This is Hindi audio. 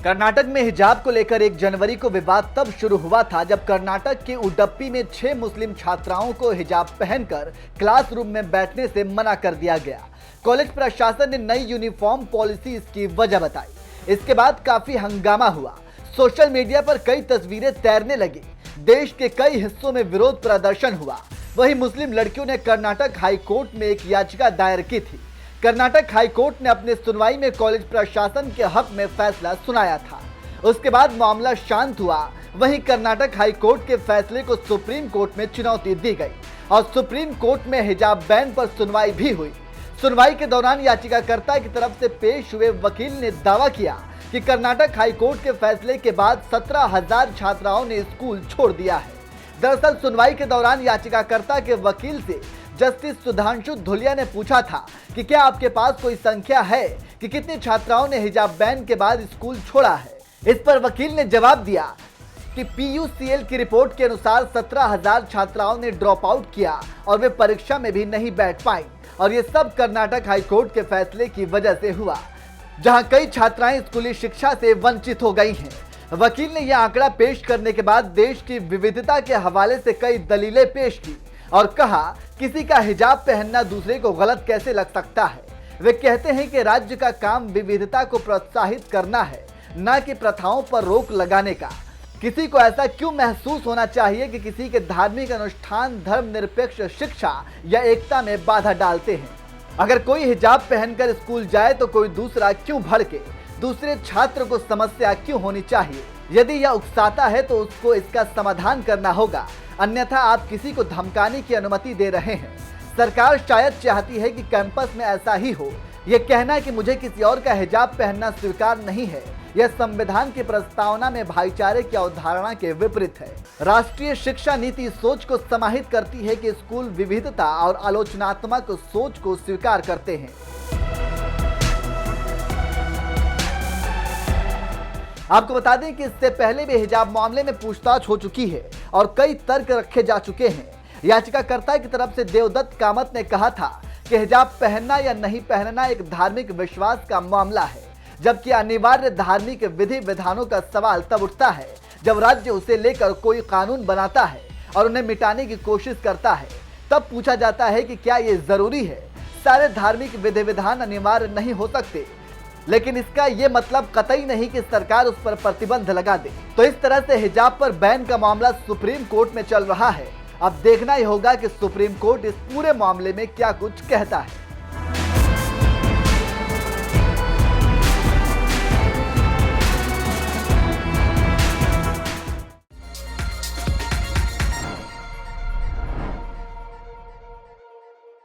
कर्नाटक में हिजाब को लेकर 1 जनवरी को विवाद तब शुरू हुआ था जब कर्नाटक के उडुपी में 6 मुस्लिम छात्राओं को हिजाब पहनकर क्लासरूम में बैठने से मना कर दिया गया। कॉलेज प्रशासन ने नई यूनिफॉर्म पॉलिसी इसकी वजह बताई। इसके बाद काफी हंगामा हुआ। सोशल मीडिया पर कई तस्वीरें तैरने लगी। देश के कई हिस्सों में विरोध प्रदर्शन हुआ। वहीं मुस्लिम लड़कियों ने कर्नाटक हाई कोर्ट में एक याचिका दायर की थी। कर्नाटक हाई कोर्ट ने अपने सुनवाई में कॉलेज प्रशासन के हक में फैसला सुनाया था। उसके बाद मामला शांत हुआ। वहीं कर्नाटक हाई कोर्ट के फैसले को सुप्रीम कोर्ट में चुनौती दी गई और सुप्रीम कोर्ट में हिजाब बैन पर सुनवाई भी हुई। सुनवाई के दौरान याचिकाकर्ता की तरफ से पेश हुए वकील ने दावा किया कि कर्नाटक हाई कोर्ट के फैसले के बाद 17,000 छात्राओं ने स्कूल छोड़ दिया है। दरअसल सुनवाई के दौरान याचिकाकर्ता के वकील से जस्टिस सुधांशु धुलिया ने पूछा था कि क्या आपके पास कोई संख्या है कि कितनी छात्राओं ने हिजाब बैन के बाद स्कूल छोड़ा है। इस पर वकील ने जवाब दिया कि PUCL की रिपोर्ट के अनुसार 17,000 छात्राओं ने ड्रॉप आउट किया और वे परीक्षा में भी नहीं बैठ पाई और ये सब कर्नाटक हाईकोर्ट के फैसले की वजह से हुआ, जहां कई छात्राएं स्कूली शिक्षा से वंचित हो गई हैं। वकील ने यह आंकड़ा पेश करने के बाद देश की विविधता के हवाले से कई दलीलें पेश की और कहा किसी का हिजाब पहनना दूसरे को गलत कैसे लग सकता है। वे कहते हैं कि राज्य का काम विविधता को प्रोत्साहित करना है, न कि प्रथाओं पर रोक लगाने का। किसी को ऐसा क्यों महसूस होना चाहिए कि किसी के धार्मिक अनुष्ठान धर्मनिरपेक्ष शिक्षा या एकता में बाधा डालते हैं। अगर कोई हिजाब पहनकर स्कूल जाए तो कोई दूसरा क्यों भड़के, दूसरे छात्र को समस्या क्यों होनी चाहिए। यदि यह उकसाता है तो उसको इसका समाधान करना होगा, अन्यथा आप किसी को धमकाने की अनुमति दे रहे हैं। सरकार शायद चाहती है कि कैंपस में ऐसा ही हो। यह कहना कि मुझे किसी और का हिजाब पहनना स्वीकार नहीं है, यह संविधान की प्रस्तावना में भाईचारे की अवधारणा के विपरीत है। राष्ट्रीय शिक्षा नीति सोच को समाहित करती है कि स्कूल विविधता और आलोचनात्मक सोच को स्वीकार करते हैं। आपको बता दें कि इससे पहले भी हिजाब मामले में पूछताछ हो चुकी है और कई तर्क रखे जा चुके हैं। याचिकाकर्ता की तरफ से देवदत्त कामत ने कहा था कि हिजाब पहनना या नहीं पहनना एक धार्मिक विश्वास का मामला है, जबकि अनिवार्य धार्मिक विधि विधानों का सवाल तब उठता है जब राज्य उसे लेकर कोई कानून बनाता है और उन्हें मिटाने की कोशिश करता है। तब पूछा जाता है कि क्या ये जरूरी है। सारे धार्मिक विधि विधान अनिवार्य नहीं हो सकते, लेकिन इसका ये मतलब कतई नहीं कि सरकार उस पर प्रतिबंध लगा दे। तो इस तरह से हिजाब पर बैन का मामला सुप्रीम कोर्ट में चल रहा है। अब देखना ही होगा कि सुप्रीम कोर्ट इस पूरे मामले में क्या कुछ कहता है।